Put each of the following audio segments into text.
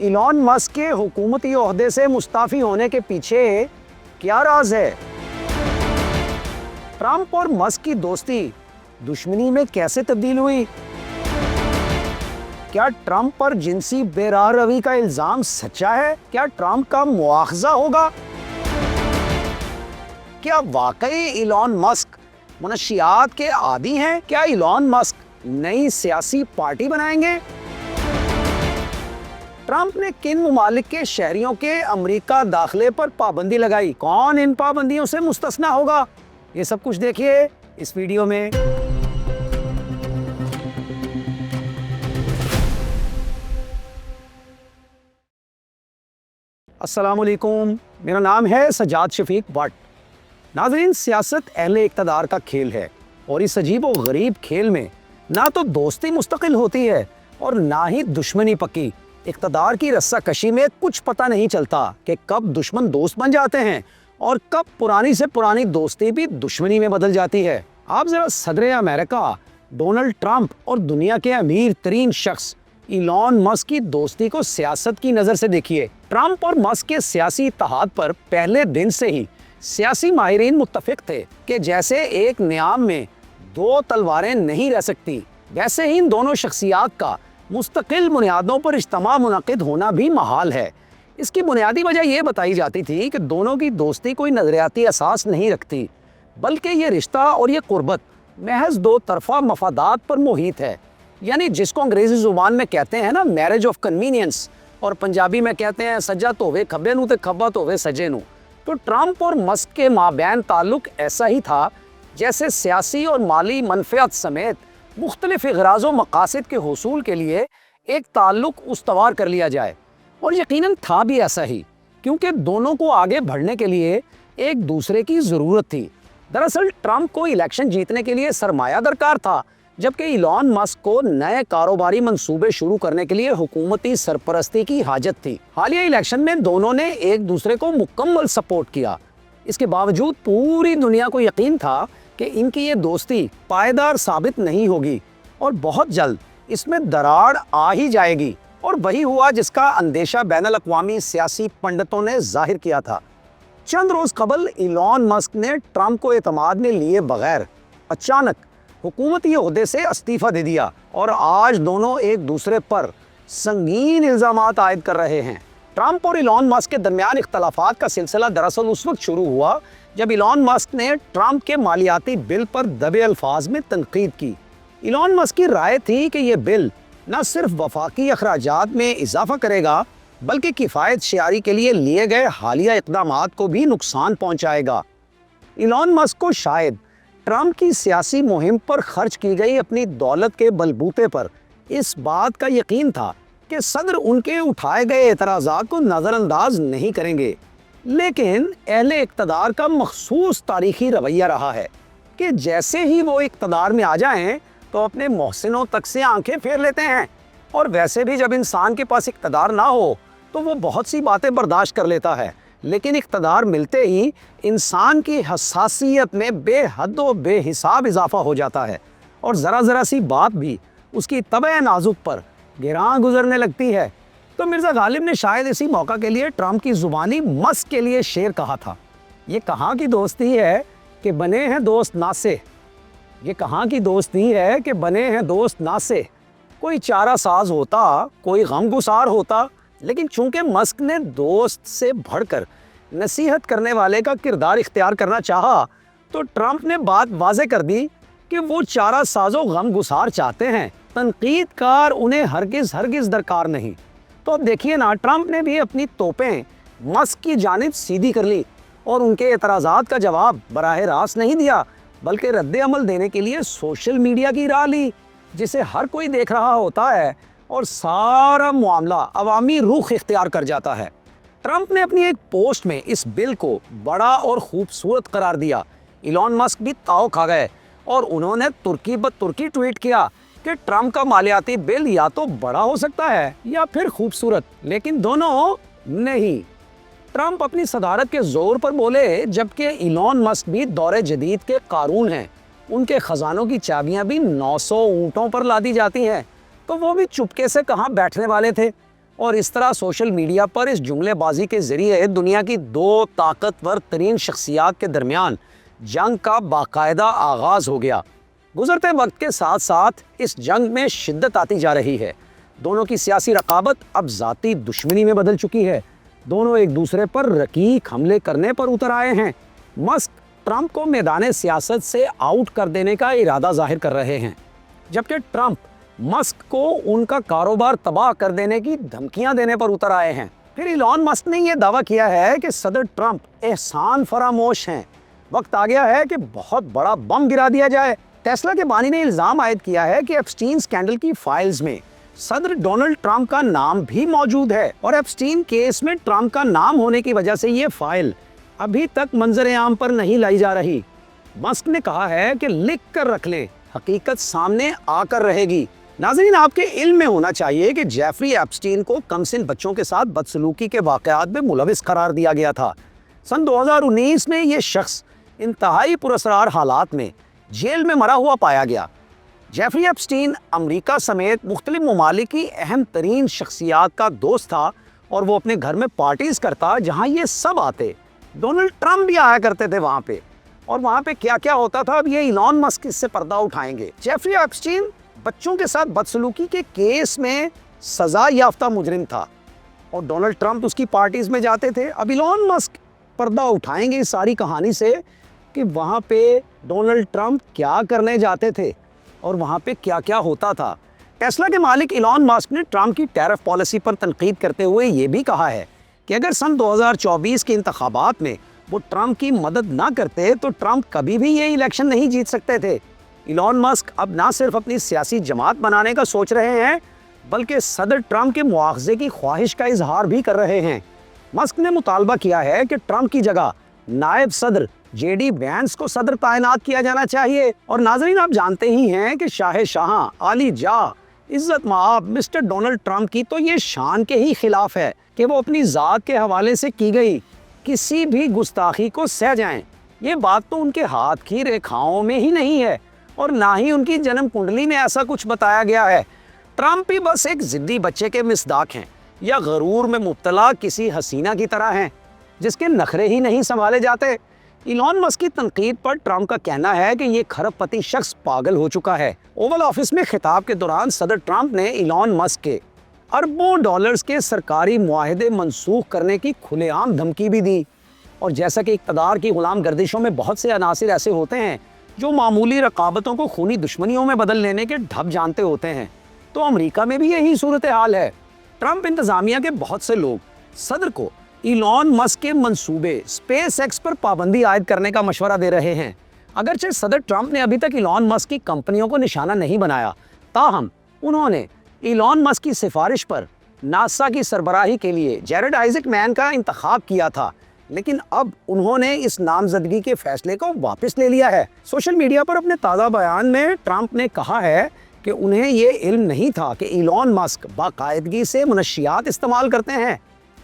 ایلان مسک کے حکومتی عہدے سے مستعفی ہونے کے پیچھے کیا راز ہے؟ ٹرمپ اور مسک کی دوستی دشمنی میں کیسے تبدیل ہوئی؟ کیا ٹرمپ پر جنسی بے راہ روی کا الزام سچا ہے؟ کیا ٹرمپ کا مواخذہ ہوگا؟ کیا واقعی ایلان مسک منشیات کے عادی ہیں؟ کیا ایلان مسک نئی سیاسی پارٹی بنائیں گے؟ ٹرمپ نے کن ممالک کے شہریوں کے امریکہ داخلے پر پابندی لگائی؟ کون ان پابندیوں سے مستثنی ہوگا؟ یہ سب کچھ دیکھیے اس ویڈیو میں۔ السلام علیکم، میرا نام ہے سجاد شفیق بٹ۔ ناظرین، سیاست اہل اقتدار کا کھیل ہے، اور اس عجیب و غریب کھیل میں نہ تو دوستی مستقل ہوتی ہے اور نہ ہی دشمنی پکی۔ اقتدار کی رسہ کشی میں کچھ پتہ نہیں چلتا کہ کب دشمن دوست بن جاتے ہیں اور کب پرانی سے پرانی دوستی بھی دشمنی میں بدل جاتی ہے۔ آپ ذرا صدر امریکہ ڈونلڈ ٹرمپ اور دنیا کے امیر ترین شخص ایلان مسک کی دوستی کو سیاست کی نظر سے دیکھیے۔ ٹرمپ اور مسک کے سیاسی اتحاد پر پہلے دن سے ہی سیاسی ماہرین متفق تھے کہ جیسے ایک نیام میں دو تلواریں نہیں رہ سکتی، ویسے ہی ان دونوں شخصیات کا مستقل بنیادوں پر اجتماع منعقد ہونا بھی محال ہے۔ اس کی بنیادی وجہ یہ بتائی جاتی تھی کہ دونوں کی دوستی کوئی نظریاتی اساس نہیں رکھتی، بلکہ یہ رشتہ اور یہ قربت محض دو طرفہ مفادات پر محیط ہے، یعنی جس کو انگریزی زبان میں کہتے ہیں نا میرج آف کنوینئنس، اور پنجابی میں کہتے ہیں سجا تووے کھبے نو تے کھبا تووے سجے نو۔ تو ٹرمپ اور مسک کے مابین تعلق ایسا ہی تھا جیسے سیاسی اور مالی منفعت سمیت مختلف اغراض و مقاصد کے حصول کے لیے ایک تعلق استوار کر لیا جائے، اور یقیناً تھا بھی ایسا ہی، کیونکہ دونوں کو آگے بڑھنے کے لیے ایک دوسرے کی ضرورت تھی۔ دراصل ٹرمپ کو الیکشن جیتنے کے لیے سرمایہ درکار تھا، جبکہ ایلان مسک کو نئے کاروباری منصوبے شروع کرنے کے لیے حکومتی سرپرستی کی حاجت تھی۔ حالیہ الیکشن میں دونوں نے ایک دوسرے کو مکمل سپورٹ کیا۔ اس کے باوجود پوری دنیا کو یقین تھا کہ ان کی یہ دوستی پائیدار ثابت نہیں ہوگی اور بہت جلد اس میں دراڑ آ ہی جائے گی، اور وہی ہوا جس کا اندیشہ بین الاقوامی سیاسی پنڈتوں نے ظاہر کیا تھا۔ چند روز قبل ایلان مسک نے ٹرمپ کو اعتماد میں لیے بغیر اچانک حکومتی عہدے سے استعفیٰ دے دیا، اور آج دونوں ایک دوسرے پر سنگین الزامات عائد کر رہے ہیں۔ ٹرمپ اور ایلان مسک کے درمیان اختلافات کا سلسلہ دراصل اس وقت شروع ہوا جب ایلان مسک نے ٹرمپ کے مالیاتی بل پر دبے الفاظ میں تنقید کی۔ ایلان مسک کی رائے تھی کہ یہ بل نہ صرف وفاقی اخراجات میں اضافہ کرے گا، بلکہ کفایت شعاری کے لیے لیے گئے حالیہ اقدامات کو بھی نقصان پہنچائے گا۔ ایلان مسک کو شاید ٹرمپ کی سیاسی مہم پر خرچ کی گئی اپنی دولت کے بلبوتے پر اس بات کا یقین تھا کہ صدر ان کے اٹھائے گئے اعتراضات کو نظر انداز نہیں کریں گے، لیکن اہل اقتدار کا مخصوص تاریخی رویہ رہا ہے کہ جیسے ہی وہ اقتدار میں آ جائیں تو اپنے محسنوں تک سے آنکھیں پھیر لیتے ہیں، اور ویسے بھی جب انسان کے پاس اقتدار نہ ہو تو وہ بہت سی باتیں برداشت کر لیتا ہے، لیکن اقتدار ملتے ہی انسان کی حساسیت میں بے حد و بے حساب اضافہ ہو جاتا ہے، اور ذرا ذرا سی بات بھی اس کی طبع نازک پر گراں گزرنے لگتی ہے۔ تو مرزا غالب نے شاید اسی موقع کے لیے ٹرمپ کی زبانی مسک کے لیے شعر کہا تھا، یہ کہاں کی دوستی ہے کہ بنے ہیں دوست ناسے، یہ کہاں کی دوستی ہے کہ بنے ہیں دوست ناسے، کوئی چارہ ساز ہوتا، کوئی غم گسار ہوتا، لیکن چونکہ مسک نے دوست سے بڑھ کر نصیحت کرنے والے کا کردار اختیار کرنا چاہا، تو ٹرمپ نے بات واضح کر دی کہ وہ چارہ ساز و غم گسار چاہتے ہیں، تنقید کار انہیں ہرگز درکار نہیں۔ تو اب دیکھیے نا، ٹرمپ نے بھی اپنی توپیں مسک کی جانب سیدھی کر لی، اور ان کے اعتراضات کا جواب براہ راست نہیں دیا، بلکہ رد عمل دینے کے لیے سوشل میڈیا کی راہ لی، جسے ہر کوئی دیکھ رہا ہوتا ہے، اور سارا معاملہ عوامی رخ اختیار کر جاتا ہے۔ ٹرمپ نے اپنی ایک پوسٹ میں اس بل کو بڑا اور خوبصورت قرار دیا۔ ایلان مسک بھی تاؤ کھا گئے، اور انہوں نے ترکی بترکی ٹویٹ کیا کہ ٹرمپ کا مالیاتی بل یا تو بڑا ہو سکتا ہے یا پھر خوبصورت، لیکن دونوں نہیں۔ ٹرمپ اپنی صدارت کے زور پر بولے، جبکہ ایلان مسک بھی دور جدید کے قارون ہیں، ان کے خزانوں کی چابیاں بھی 900 اونٹوں پر لادی جاتی ہیں، تو وہ بھی چپکے سے کہاں بیٹھنے والے تھے، اور اس طرح سوشل میڈیا پر اس جملے بازی کے ذریعے دنیا کی دو طاقتور ترین شخصیات کے درمیان جنگ کا باقاعدہ آغاز ہو گیا۔ گزرتے وقت کے ساتھ ساتھ اس جنگ میں شدت آتی جا رہی ہے۔ دونوں کی سیاسی رقابت اب ذاتی دشمنی میں بدل چکی ہے۔ دونوں ایک دوسرے پر رقیق حملے کرنے پر اتر آئے ہیں۔ مسک ٹرمپ کو میدان سیاست سے آؤٹ کر دینے کا ارادہ ظاہر کر رہے ہیں، جبکہ ٹرمپ مسک کو ان کا کاروبار تباہ کر دینے کی دھمکیاں دینے پر اتر آئے ہیں۔ پھر ایلون مسک نے یہ دعویٰ کیا ہے کہ صدر ٹرمپ احسان فراموش ہیں، وقت آ گیا ہے کہ بہت بڑا بم گرا دیا جائے۔ ٹیسلا کے بانی نے الزام عائد کیا ہے کہ ایپسٹین سکینڈل کی فائلز میں صدر ڈونلڈ ٹرمپ کا نام بھی موجود ہے، اور ایپسٹین کیس میں ٹرمپ کا نام ہونے کی وجہ سے یہ فائل ابھی تک منظر عام پر نہیں لائی جا رہی۔ مسک نے کہا ہے کہ لکھ کر رکھ لیں، حقیقت سامنے آ کر رہے گی۔ ناظرین، آپ کے علم میں ہونا چاہیے کہ جیفری ایپسٹین کو کم سن بچوں کے ساتھ بدسلوکی کے واقعات میں ملوث قرار دیا گیا تھا۔ سن 2019 میں یہ شخص انتہائی پراسرار حالات میں جیل میں مرا ہوا پایا گیا۔ جیفری ایپسٹین امریکہ سمیت مختلف ممالک کی اہم ترین شخصیات کا دوست تھا، اور وہ اپنے گھر میں پارٹیز کرتا جہاں یہ سب آتے۔ ڈونلڈ ٹرمپ بھی آیا کرتے تھے وہاں پہ، اور وہاں پہ کیا کیا ہوتا تھا اب یہ ایلون مسک اس سے پردہ اٹھائیں گے۔ جیفری ایپسٹین بچوں کے ساتھ بدسلوکی کے کیس میں سزا یافتہ مجرم تھا، اور ڈونلڈ ٹرمپ اس کی پارٹیز میں جاتے تھے۔ اب ایلون مسک پردہ اٹھائیں گے اس ساری کہانی سے کہ وہاں پہ ڈونلڈ ٹرمپ کیا کرنے جاتے تھے اور وہاں پہ کیا کیا ہوتا تھا۔ ٹیسلا کے مالک ایلون مسک نے ٹرمپ کی ٹیرف پالیسی پر تنقید کرتے ہوئے یہ بھی کہا ہے کہ اگر سن 2024 کے انتخابات میں وہ ٹرمپ کی مدد نہ کرتے تو ٹرمپ کبھی بھی یہ الیکشن نہیں جیت سکتے تھے۔ ایلون مسک اب نہ صرف اپنی سیاسی جماعت بنانے کا سوچ رہے ہیں، بلکہ صدر ٹرمپ کے مواخذے کی خواہش کا اظہار بھی کر رہے ہیں۔ مسک نے مطالبہ کیا ہے کہ ٹرمپ کی جگہ نائب صدر جے ڈی وینس کو صدر تعینات کیا جانا چاہیے۔ اور ناظرین، آپ جانتے ہی ہیں کہ شاہ شاہاں، عالی جاہ، عزت مآب مسٹر ڈونلڈ ٹرمپ کی تو یہ شان کے ہی خلاف ہے کہ وہ اپنی ذات کے حوالے سے کی گئی کسی بھی گستاخی کو سہ جائیں۔ یہ بات تو ان کے ہاتھ کی ریکھاؤں میں ہی نہیں ہے، اور نہ ہی ان کی جنم کنڈلی میں ایسا کچھ بتایا گیا ہے۔ ٹرمپ بھی بس ایک ضدی بچے کے مصداق ہیں، یا غرور میں مبتلا کسی حسینہ کی طرح ہیں جس کے نخرے ہی نہیں سنبھالے جاتے۔ ایلون مسک کی تنقید پر ٹرمپ کا کہنا ہے کہ یہ کھرب پتی شخص پاگل ہو چکا ہے۔ اوول آفس میں خطاب کے دوران صدر ٹرمپ نے ایلون مسک کے اربوں ڈالرز کے سرکاری معاہدے منسوخ کرنے کی کھلے عام دھمکی بھی دی۔ اور جیسا کہ اقتدار کی غلام گردشوں میں بہت سے عناصر ایسے ہوتے ہیں جو معمولی رقابتوں کو خونی دشمنیوں میں بدل لینے کے ڈھب جانتے ہوتے ہیں، تو امریکہ میں بھی یہی صورتحال ہے۔ ٹرمپ انتظامیہ کے بہت سے لوگ صدر کو ایلون مسک کے منصوبے اسپیس ایکس پر پابندی عائد کرنے کا مشورہ دے رہے ہیں۔ اگرچہ صدر ٹرمپ نے ابھی تک ایلون مسک کی کمپنیوں کو نشانہ نہیں بنایا، تاہم انہوں نے ایلون مسک کی سفارش پر ناسا کی سربراہی کے لیے جیرڈ آئزک مین کا انتخاب کیا تھا، لیکن اب انہوں نے اس نامزدگی کے فیصلے کو واپس لے لیا ہے۔ سوشل میڈیا پر اپنے تازہ بیان میں ٹرمپ نے کہا ہے کہ انہیں یہ علم نہیں تھا کہ ایلون مسک باقاعدگی سے منشیات استعمال کرتے ہیں۔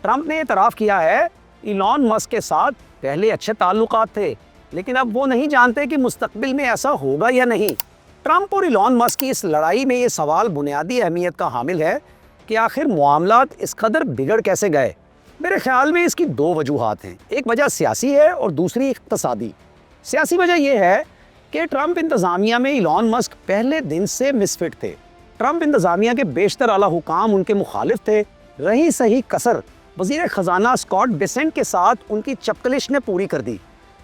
ٹرمپ نے اعتراف کیا ہے ایلون مسک کے ساتھ پہلے اچھے تعلقات تھے، لیکن اب وہ نہیں جانتے کہ مستقبل میں ایسا ہوگا یا نہیں۔ ٹرمپ اور ایلون مسک کی اس لڑائی میں یہ سوال بنیادی اہمیت کا حامل ہے کہ آخر معاملات اس قدر بگڑ کیسے گئے۔ میرے خیال میں اس کی دو وجوہات ہیں، ایک وجہ سیاسی ہے اور دوسری اقتصادی۔ سیاسی وجہ یہ ہے کہ ٹرمپ انتظامیہ میں ایلون مسک پہلے دن سے مسفٹ تھے۔ ٹرمپ انتظامیہ کے بیشتر اعلیٰ حکام ان کے مخالف تھے۔ رہی صحیح کسر وزیر خزانہ اسکاٹ بیسنٹ کے ساتھ ان کی چپکلش نے پوری کر دی۔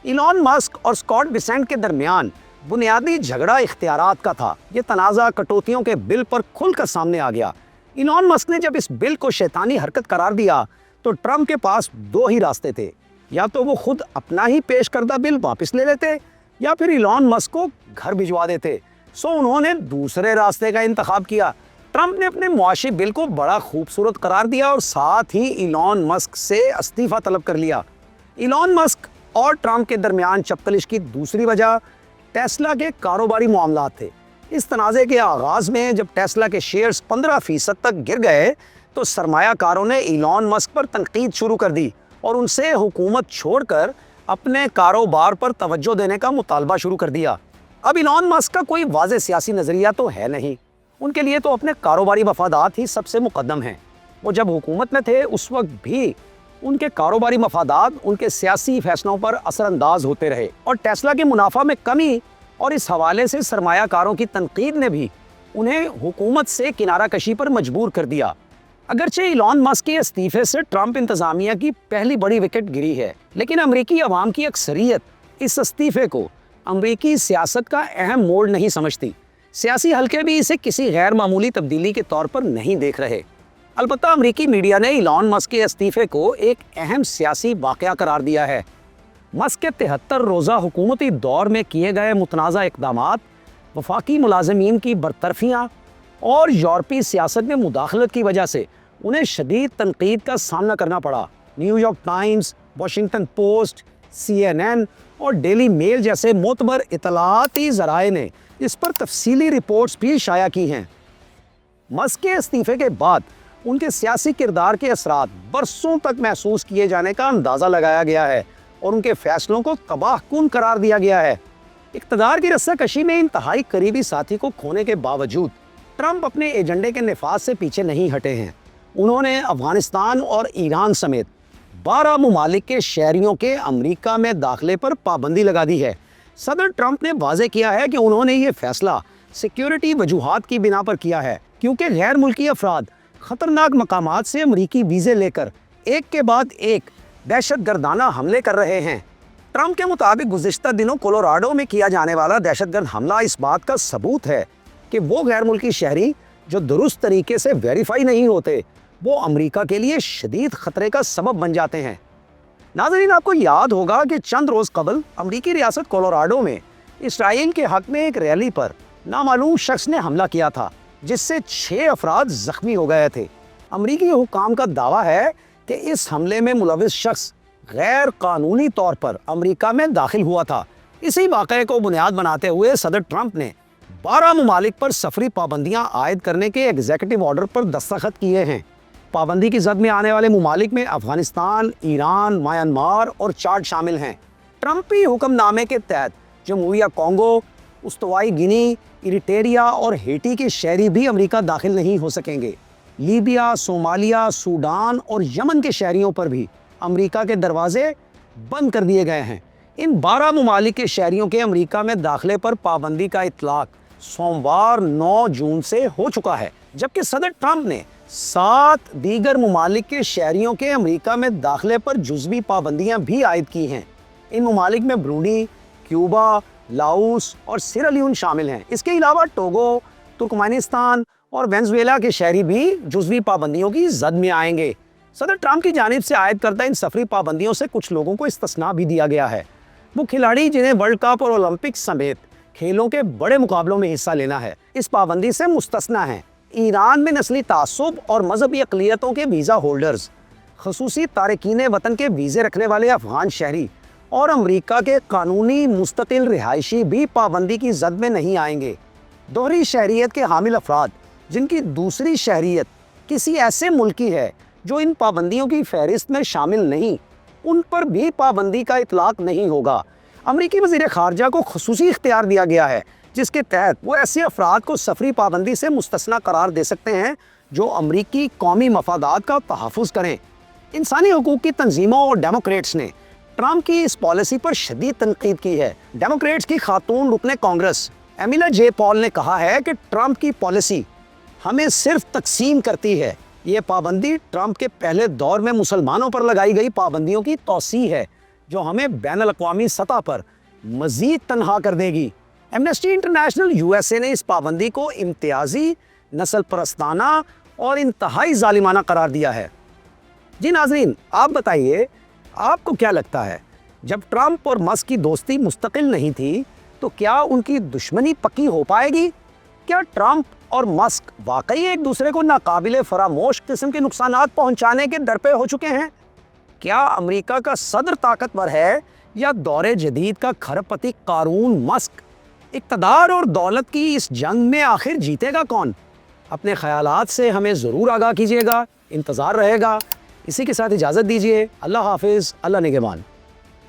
ایلون مسک اور اسکاٹ بیسنٹ کے درمیان بنیادی جھگڑا اختیارات کا تھا۔ یہ تنازع کٹوتیوں کے بل پر کھل کر سامنے آ گیا۔ ایلون مسک نے جب اس بل کو شیطانی حرکت قرار دیا تو ٹرمپ کے پاس دو ہی راستے تھے، یا تو وہ خود اپنا ہی پیش کردہ بل واپس لے لیتے یا پھر ایلون مسک کو گھر بھجوا دیتے۔ انہوں نے دوسرے راستے کا انتخاب کیا۔ ٹرمپ نے اپنے معاشی بل کو بڑا خوبصورت قرار دیا اور ساتھ ہی ایلون مسک سے استعفیٰ طلب کر لیا۔ ایلون مسک اور ٹرمپ کے درمیان چپکلش کی دوسری وجہ ٹیسلا کے کاروباری معاملات تھے۔ اس تنازع کے آغاز میں جب ٹیسلا کے شیئرز 15% تک گر گئے تو سرمایہ کاروں نے ایلون مسک پر تنقید شروع کر دی اور ان سے حکومت چھوڑ کر اپنے کاروبار پر توجہ دینے کا مطالبہ شروع کر دیا۔ اب ایلون مسک کا کوئی واضح سیاسی نظریہ تو ہے نہیں، ان کے لیے تو اپنے کاروباری مفادات ہی سب سے مقدم ہیں۔ وہ جب حکومت میں تھے اس وقت بھی ان کے کاروباری مفادات ان کے سیاسی فیصلوں پر اثر انداز ہوتے رہے، اور ٹیسلا کے منافع میں کمی اور اس حوالے سے سرمایہ کاروں کی تنقید نے بھی انہیں حکومت سے کنارہ کشی پر مجبور کر دیا۔ اگرچہ ایلان مسک کے استعفے سے ٹرمپ انتظامیہ کی پہلی بڑی وکٹ گری ہے، لیکن امریکی عوام کی اکثریت اس استعفے کو امریکی سیاست کا اہم موڑ نہیں سمجھتی۔ سیاسی حلقے بھی اسے کسی غیر معمولی تبدیلی کے طور پر نہیں دیکھ رہے۔ البتہ امریکی میڈیا نے ایلان مسک کے استعفے کو ایک اہم سیاسی واقعہ قرار دیا ہے۔ مسک کے 73 روزہ حکومتی دور میں کیے گئے متنازع اقدامات، وفاقی ملازمین کی برطرفیاں اور یورپی سیاست میں مداخلت کی وجہ سے انہیں شدید تنقید کا سامنا کرنا پڑا۔ New York Times, Washington post, CNN اور ڈیلی میل جیسے معتبر اطلاعاتی ذرائع نے اس پر تفصیلی رپورٹس بھی شائع کی ہیں۔ مسک کے استعفے کے بعد ان کے سیاسی کردار کے اثرات برسوں تک محسوس کیے جانے کا اندازہ لگایا گیا ہے اور ان کے فیصلوں کو تباہ کن قرار دیا گیا ہے۔ اقتدار کی رسہ کشی میں انتہائی قریبی ساتھی کو کھونے کے باوجود ٹرمپ اپنے ایجنڈے کے نفاذ سے پیچھے نہیں ہٹے ہیں۔ انہوں نے افغانستان اور ایران سمیت 12 ممالک کے شہریوں کے امریکہ میں داخلے پر پابندی لگا دی ہے۔ صدر ٹرمپ نے واضح کیا ہے کہ انہوں نے یہ فیصلہ سیکیورٹی وجوہات کی بنا پر کیا ہے، کیونکہ غیر ملکی افراد خطرناک مقامات سے امریکی ویزے لے کر ایک کے بعد ایک دہشت گردانہ حملے کر رہے ہیں۔ ٹرمپ کے مطابق گزشتہ دنوں کولوراڈو میں کیا جانے والا دہشت گرد حملہ اس بات کا ثبوت ہے کہ وہ غیر ملکی شہری جو درست طریقے سے ویریفائی نہیں ہوتے وہ امریکہ کے لیے شدید خطرے کا سبب بن جاتے ہیں۔ ناظرین، آپ کو یاد ہوگا کہ چند روز قبل امریکی ریاست کولوراڈو میں اسرائیل کے حق میں ایک ریلی پر نامعلوم شخص نے حملہ کیا تھا، جس سے 6 افراد زخمی ہو گئے تھے۔ امریکی حکام کا دعویٰ ہے کہ اس حملے میں ملوث شخص غیر قانونی طور پر امریکہ میں داخل ہوا تھا۔ اسی واقعے کو بنیاد بناتے ہوئے صدر ٹرمپ نے 12 ممالک پر سفری پابندیاں عائد کرنے کے ایگزیکٹو آرڈر پر دستخط کیے ہیں۔ پابندی کی زد میں آنے والے ممالک میں افغانستان، ایران، میانمار اور چاڈ شامل ہیں۔ ٹرمپی حکم نامے کے تحت جمہوریہ کانگو، استوائی گینی، ایریٹریا اور ہیٹی کے شہری بھی امریکہ داخل نہیں ہو سکیں گے۔ لیبیا، صومالیہ، سوڈان اور یمن کے شہریوں پر بھی امریکہ کے دروازے بند کر دیے گئے ہیں۔ ان 12 ممالک کے شہریوں کے امریکہ میں داخلے پر پابندی کا اطلاق سوموار 9 جون سے ہو چکا ہے، جبکہ صدر ٹرمپ نے 7 دیگر ممالک کے شہریوں کے امریکہ میں داخلے پر جزوی پابندیاں بھی عائد کی ہیں۔ ان ممالک میں برونی، کیوبا، لاؤس اور سیرالیون شامل ہیں۔ اس کے علاوہ ٹوگو، ترکمانستان اور وینزویلا کے شہری بھی جزوی پابندیوں کی زد میں آئیں گے۔ صدر ٹرمپ کی جانب سے عائد کردہ ان سفری پابندیوں سے کچھ لوگوں کو استثناء بھی دیا گیا ہے۔ وہ کھلاڑی جنہیں ورلڈ کپ اور اولمپک سمیت کھیلوں کے بڑے مقابلوں میں حصہ لینا ہے، اس پابندی سے مستثنیٰ ہیں۔ ایران میں نسلی تعصب اور مذہبی اقلیتوں کے ویزا ہولڈرز، خصوصی تارکین وطن کے ویزے رکھنے والے افغان شہری اور امریکہ کے قانونی مستقل رہائشی بھی پابندی کی زد میں نہیں آئیں گے۔ دوہری شہریت کے حامل افراد جن کی دوسری شہریت کسی ایسے ملک کی ہے جو ان پابندیوں کی فہرست میں شامل نہیں، ان پر بھی پابندی کا اطلاق نہیں ہوگا۔ امریکی وزیر خارجہ کو خصوصی اختیار دیا گیا ہے جس کے تحت وہ ایسے افراد کو سفری پابندی سے مستثنیٰ قرار دے سکتے ہیں جو امریکی قومی مفادات کا تحفظ کریں۔ انسانی حقوق کی تنظیموں اور ڈیموکریٹس نے ٹرمپ کی اس پالیسی پر شدید تنقید کی ہے۔ ڈیموکریٹس کی خاتون رکن کانگریس ایمیلا جے پال نے کہا ہے کہ ٹرمپ کی پالیسی ہمیں صرف تقسیم کرتی ہے۔ یہ پابندی ٹرمپ کے پہلے دور میں مسلمانوں پر لگائی گئی پابندیوں کی توسیع ہے جو ہمیں بین الاقوامی سطح پر مزید تنہا کر دے گی۔ ایمنسٹی انٹرنیشنل USA نے اس پابندی کو امتیازی، نسل پرستانہ اور انتہائی ظالمانہ قرار دیا ہے۔ جی ناظرین، آپ بتائیے آپ کو کیا لگتا ہے، جب ٹرمپ اور مسک کی دوستی مستقل نہیں تھی تو کیا ان کی دشمنی پکی ہو پائے گی؟ کیا ٹرمپ اور مسک واقعی ایک دوسرے کو ناقابل فراموش قسم کے نقصانات پہنچانے کے در پہ ہو چکے ہیں؟ کیا امریکہ کا صدر طاقتور ہے یا دور جدید کا کھرب پتی قارون مسک؟ اقتدار اور دولت کی اس جنگ میں آخر جیتے گا کون؟ اپنے خیالات سے ہمیں ضرور آگاہ کیجیے گا، انتظار رہے گا۔ اسی کے ساتھ اجازت دیجیے۔ اللہ حافظ، اللہ نگہبان۔